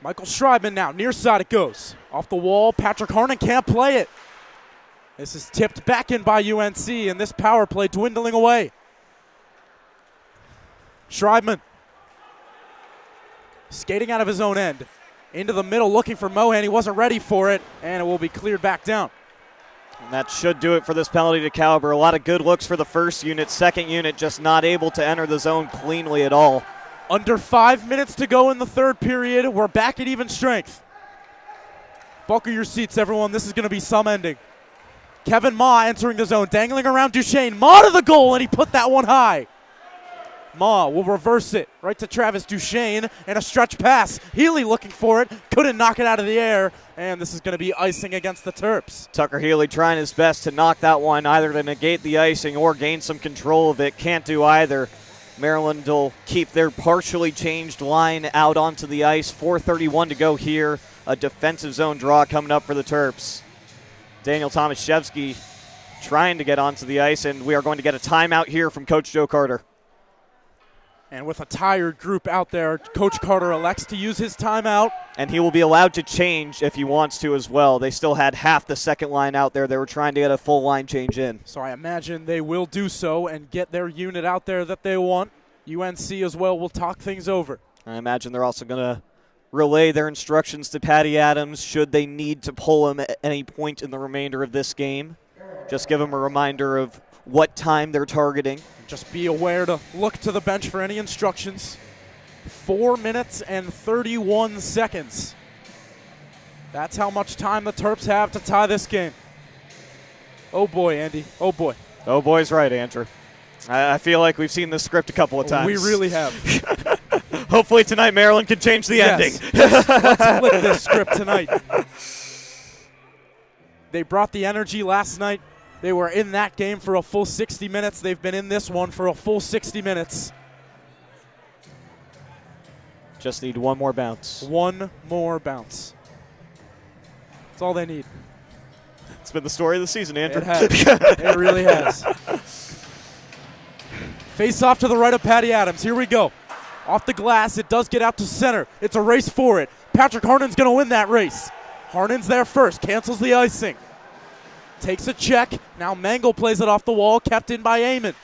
Michael Schreibman now, near side it goes. Off the wall, Patrick Harnon can't play it. This is tipped back in by UNC, and this power play dwindling away. Schreibman skating out of his own end. Into the middle, looking for Mohan. He wasn't ready for it, and it will be cleared back down. And that should do it for this penalty to Caliber. A lot of good looks for the first unit. Second unit just not able to enter the zone cleanly at all. Under 5 minutes to go in the third period. We're back at even strength. Buckle your seats, everyone. This is going to be some ending. Kevin Ma entering the zone, dangling around Duchesne. Ma to the goal, and he put that one high. Ma will reverse it right to Travis Duchesne, and a stretch pass. Healy looking for it, couldn't knock it out of the air, and this is going to be icing against the Terps. Tucker Healy trying his best to knock that one, either to negate the icing or gain some control of it. Can't do either. Maryland will keep their partially changed line out onto the ice. 4:31 to go here. A defensive zone draw coming up for the Terps. Daniel Tomaszewski trying to get onto the ice, and we are going to get a timeout here from Coach Joe Carter. And with a tired group out there, Coach Carter elects to use his timeout. And he will be allowed to change if he wants to as well. They still had half the second line out there. They were trying to get a full line change in. So I imagine they will do so and get their unit out there that they want. UNC as well will talk things over. I imagine they're also going to relay their instructions to Patty Adams should they need to pull him at any point in the remainder of this game. Just give him a reminder of what time they're targeting. Just be aware to look to the bench for any instructions. 4 minutes and 31 seconds. That's how much time the Terps have to tie this game. Oh boy, Andy. Oh boy. Oh boy's right, Andrew. I feel like we've seen this script a couple of times. We really have. Hopefully tonight Maryland can change the ending. Let's flip this script tonight. They brought the energy last night. They were in that game for a full 60 minutes. They've been in this one for a full 60 minutes. Just need one more bounce. One more bounce. That's all they need. It's been the story of the season, Andrew. It has. It really has. Face off to the right of Patty Adams. Here we go. Off the glass. It does get out to center. It's a race for it. Patrick Harnon's going to win that race. Harnon's there first. Cancels the icing. Takes a check. Now Mangle plays it off the wall. Kept in by Amon.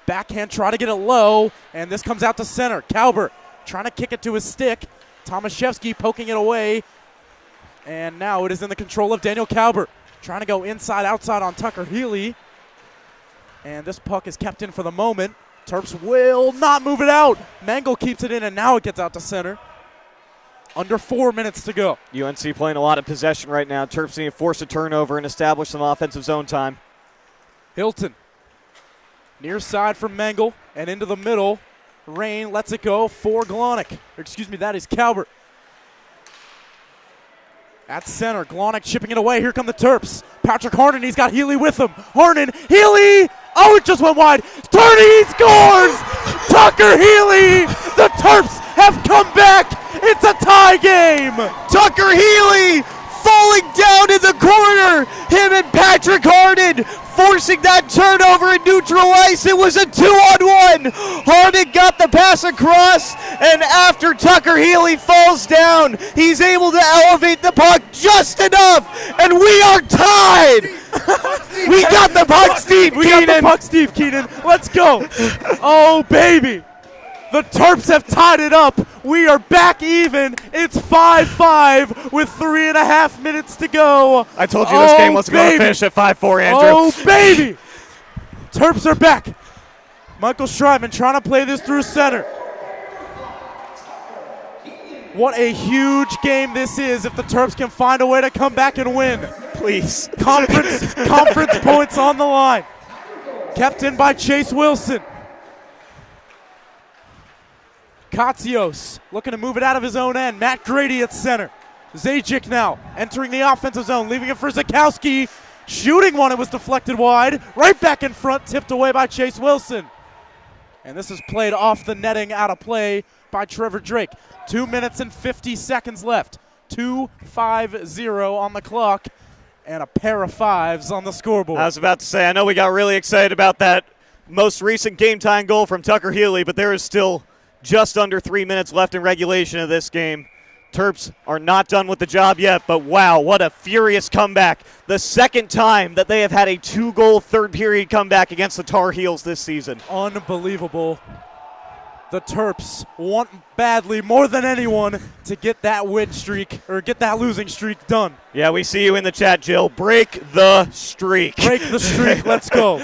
Backhand, try to get it low. And this comes out to center. Calbert trying to kick it to his stick. Tomaszewski poking it away. And now it is in the control of Daniel Calbert. Trying to go inside, outside on Tucker Healy. And this puck is kept in for the moment. Terps will not move it out. Mangle keeps it in, and now it gets out to center. Under 4 minutes to go. UNC playing a lot of possession right now. Terps need to force a turnover and establish some offensive zone time. Hilton. Near side from Mangle and into the middle. Rain lets it go for Glonick. Excuse me, that is Calbert. At center, Glonick chipping it away. Here come the Terps. Patrick Harnon, he's got Healy with him. Harnon, Healy! Oh, it just went wide. Turning, he scores! Tucker Healy! The Terps have come back! It's a tie game! Tucker Healy falling down in the corner. Him and Patrick Harnon forcing that turnover in neutral ice. It was a 2-on-1. Harden got the pass across, and after Tucker Healy falls down, he's able to elevate the puck just enough, and we are tied. We got the puck, Steve Keenan. We got the puck, Steve Keenan. Let's go. Oh, baby. The Terps have tied it up. We are back even. It's 5-5 with 3.5 minutes to go. I told you this game wasn't going to finish at 5-4, Andrew. Oh, baby. Terps are back. Michael Schreiman trying to play this through center. What a huge game this is if the Terps can find a way to come back and win. Please. Conference points on the line. Kept in by Chase Wilson. Katsios looking to move it out of his own end. Matt Grady at center. Zajic now entering the offensive zone, leaving it for Zakowski. Shooting one, it was deflected wide. Right back in front, tipped away by Chase Wilson. And this is played off the netting, out of play by Trevor Drake. 2 minutes and 50 seconds left. 2-5-0 on the clock, and a pair of fives on the scoreboard. I was about to say, I know we got really excited about that most recent game-tying goal from Tucker Healy, but there is still just under 3 minutes left in regulation of this game. Terps are not done with the job yet, but wow, what a furious comeback. The second time that they have had a 2-goal third-period comeback against the Tar Heels this season. Unbelievable. The Terps want badly, more than anyone, to get that win streak, or get that losing streak done. Yeah, we see you in the chat, Jill. Break the streak. Break the streak. Let's go.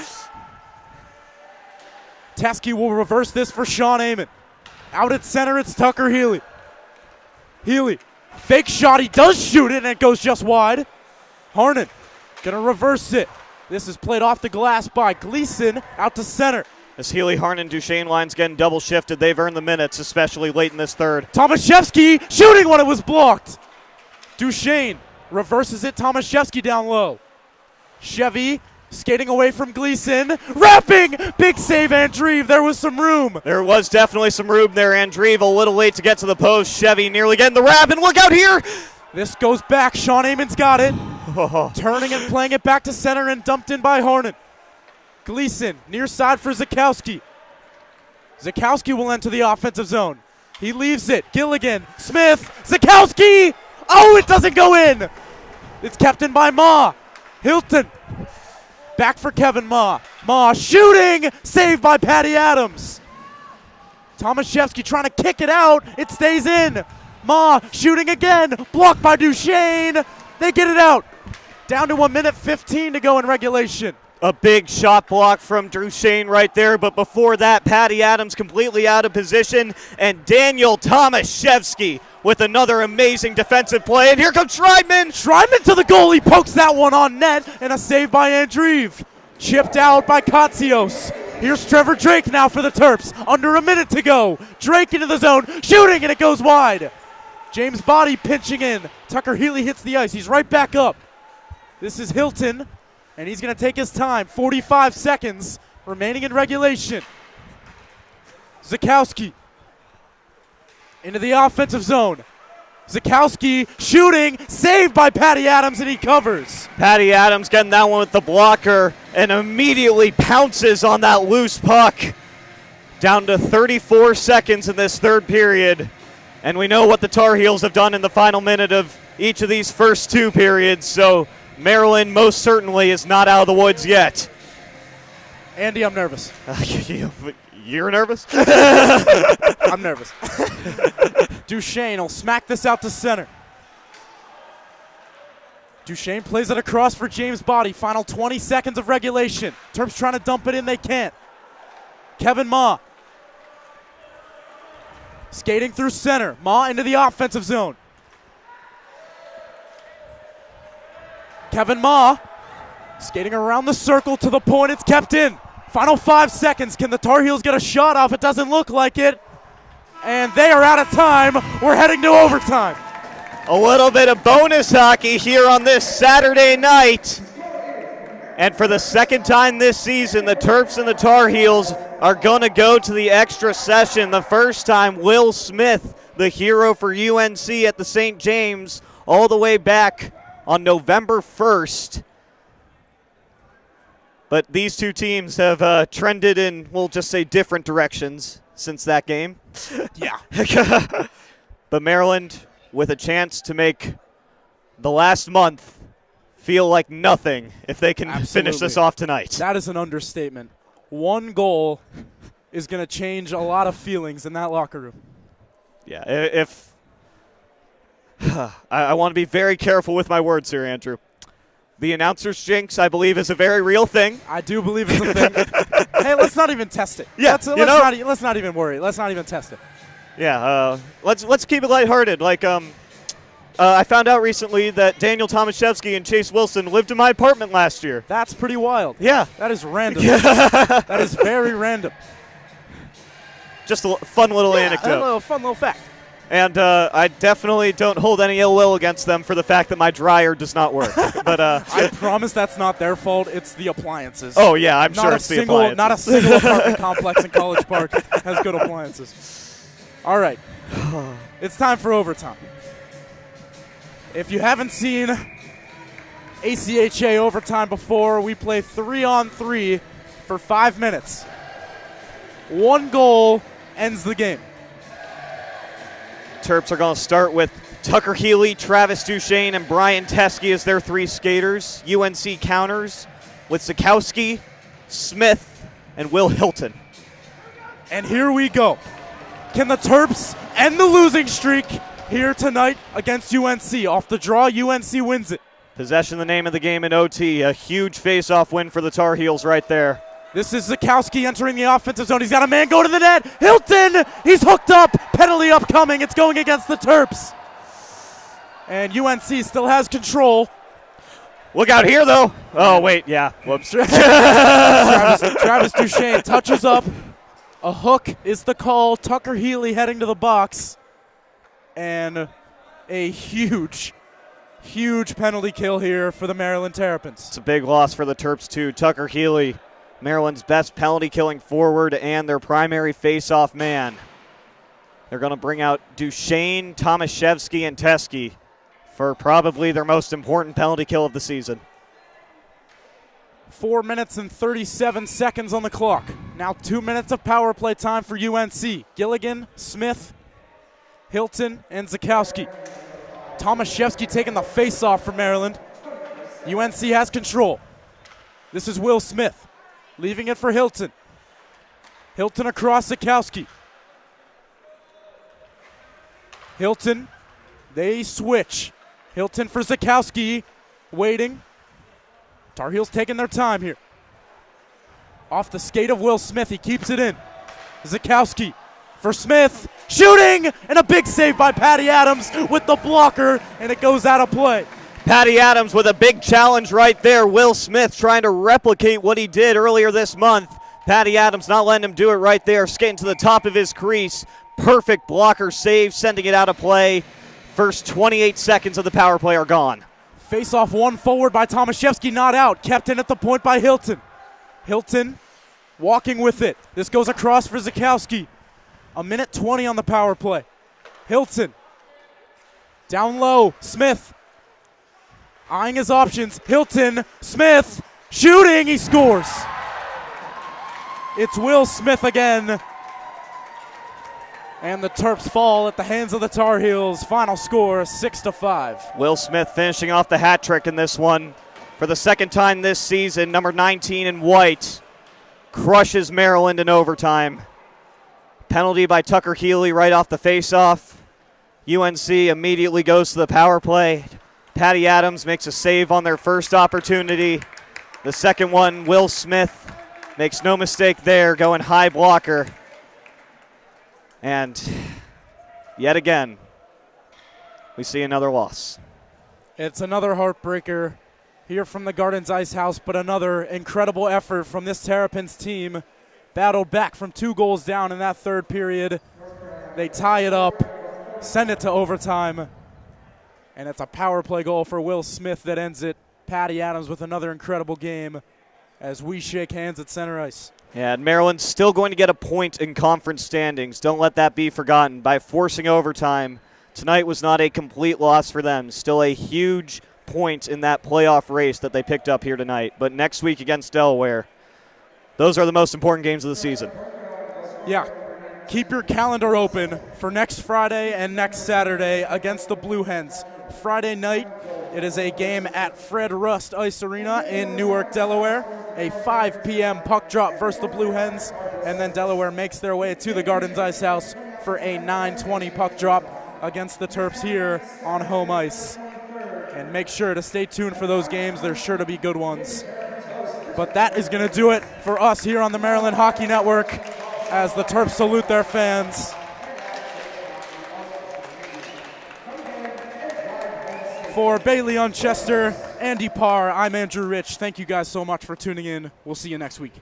Teskey will reverse this for Sean Amon. Out at center, it's Tucker Healy. Healy, fake shot. He does shoot it, and it goes just wide. Harnan gonna reverse it. This is played off the glass by Gleason, out to center. As Healy, Harnan, Duchesne lines getting double shifted, they've earned the minutes, especially late in this third. Tomaszewski shooting when it was blocked. Duchesne reverses it. Tomaszewski down low. Chevy skating away from Gleason. Wrapping! Big save, Andreev. There was some room. There was definitely some room there. Andreev a little late to get to the post. Chevy nearly getting the wrap, and look out here! This goes back. Sean Amon's got it. Turning and playing it back to center and dumped in by Harnan. Gleason near side for Zakowski. Zakowski will enter the offensive zone. He leaves it. Gilligan, Smith, Zakowski! Oh, it doesn't go in! It's kept in by Ma. Hilton. Back for Kevin Ma. Ma shooting! Saved by Patty Adams. Tomaszewski trying to kick it out. It stays in. Ma shooting again. Blocked by Duchesne. They get it out. Down to 1 minute 15 to go in regulation. A big shot block from Duchesne right there, but before that, Patty Adams completely out of position, and Daniel Tomaszewski with another amazing defensive play. And here comes Schreiman. Schreiman to the goal. He pokes that one on net, and a save by Andreev. Chipped out by Katsios. Here's Trevor Drake now for the Terps. Under a minute to go. Drake into the zone, shooting, and it goes wide. James Body pinching in. Tucker Healy hits the ice. He's right back up. This is Hilton, and he's going to take his time. 45 seconds remaining in regulation. Zakowski into the offensive zone. Zakowski shooting, saved by Patty Adams, and he covers. Patty Adams getting that one with the blocker and immediately pounces on that loose puck. Down to 34 seconds in this third period. And we know what the Tar Heels have done in the final minute of each of these first two periods, so Maryland most certainly is not out of the woods yet. Andy, I'm nervous. You're nervous? I'm nervous. Duchesne will smack this out to center. Duchesne plays it across for James Body. Final 20 seconds of regulation. Terps trying to dump it in, they can't. Kevin Ma. Skating through center. Ma into the offensive zone. Kevin Ma skating around the circle to the point. It's kept in. Final 5 seconds. Can the Tar Heels get a shot off? It doesn't look like it. And they are out of time. We're heading to overtime. A little bit of bonus hockey here on this Saturday night. And for the second time this season, the Terps and the Tar Heels are going to go to the extra session. The first time, Will Smith, the hero for UNC at the St. James, all the way back on November 1st. But these two teams have trended in, we'll just say, different directions since that game. Yeah. But Maryland with a chance to make the last month feel like nothing if they can finish this off tonight. That is an understatement. One goal is going to change a lot of feelings in that locker room. Yeah, if I want to be very careful with my words here, Andrew. The announcer's jinx, I believe, is a very real thing. I do believe it's a thing. Hey, let's not even test it. Yeah, let's not even worry. Let's not even test it. Yeah, let's keep it lighthearted. Like, I found out recently that Daniel Tomaszewski and Chase Wilson lived in my apartment last year. That's pretty wild. Yeah. That is random. That is very random. Just a fun little anecdote. A fun little fact. And I definitely don't hold any ill will against them for the fact that my dryer does not work. But I promise that's not their fault. It's the appliances. Oh, yeah, I'm sure it's the appliances. Not a single apartment complex in College Park has good appliances. All right. It's time for overtime. If you haven't seen ACHA overtime before, we play 3-on-3 for 5 minutes. One goal ends the game. Terps are going to start with Tucker Healy, Travis Duchesne, and Brian Teskey as their three skaters. UNC counters with Zakowski, Smith, and Will Hilton. And here we go. Can the Terps end the losing streak here tonight against UNC? Off the draw, UNC wins it. Possession, the name of the game in OT. A huge face-off win for the Tar Heels right there. This is Zakowski entering the offensive zone. He's got a man go to the net. Hilton, he's hooked up. Penalty upcoming. It's going against the Terps. And UNC still has control. Look out here, though. Oh, wait, yeah. Whoops. Travis Duchesne touches up. A hook is the call. Tucker Healy heading to the box. And a huge penalty kill here for the Maryland Terrapins. It's a big loss for the Terps, too. Tucker Healy, Maryland's best penalty-killing forward and their primary face-off man. They're going to bring out Duchesne, Tomaszewski, and Teskey for probably their most important penalty kill of the season. 4 minutes and 37 seconds on the clock. Now 2 minutes of power play time for UNC. Gilligan, Smith, Hilton, and Zakowski. Tomaszewski taking the face-off for Maryland. UNC has control. This is Will Smith. Leaving it for Hilton. Hilton across Zakowski. Hilton, they switch. Hilton for Zakowski, waiting. Tar Heels taking their time here. Off the skate of Will Smith, he keeps it in. Zakowski for Smith, shooting, and a big save by Patty Adams with the blocker, and it goes out of play. Patty Adams with a big challenge right there. Will Smith trying to replicate what he did earlier this month. Patty Adams not letting him do it right there, skating to the top of his crease. Perfect blocker save, sending it out of play. First 28 seconds of the power play are gone. Face-off one forward by Tomaszewski, not out. Kept in at the point by Hilton. Hilton walking with it. This goes across for Zakowski. 1:20 on the power play. Hilton. Down low. Smith. Eyeing his options. Hilton. Smith. Shooting. He scores. It's Will Smith again. And the Terps fall at the hands of the Tar Heels. Final score 6-5. Will Smith finishing off the hat trick in this one. For the second time this season, number 19 in white crushes Maryland in overtime. Penalty by Tucker Healy right off the faceoff. UNC immediately goes to the power play. Patty Adams makes a save on their first opportunity. The second one, Will Smith makes no mistake there, going high blocker. And yet again, we see another loss. It's another heartbreaker here from the Gardens Ice House, but another incredible effort from this Terrapins team. Battled back from 2 goals down in that third period. They tie it up, send it to overtime, and it's a power play goal for Will Smith that ends it. Patty Adams with another incredible game as we shake hands at center ice. Yeah, and Maryland's still going to get a point in conference standings. Don't let that be forgotten. By forcing overtime, tonight was not a complete loss for them. Still a huge point in that playoff race that they picked up here tonight. But next week against Delaware, those are the most important games of the season. Yeah. Keep your calendar open for next Friday and next Saturday against the Blue Hens. Friday night, it is a game at Fred Rust Ice Arena in Newark, Delaware. A 5 p.m. puck drop versus the Blue Hens. And then Delaware makes their way to the Gardens Ice House for a 9:20 puck drop against the Terps here on home ice. And make sure to stay tuned for those games. They're sure to be good ones. But that is going to do it for us here on the Maryland Hockey Network as the Terps salute their fans. For Bailey Unchester, Andy Parr, I'm Andrew Rich. Thank you guys so much for tuning in. We'll see you next week.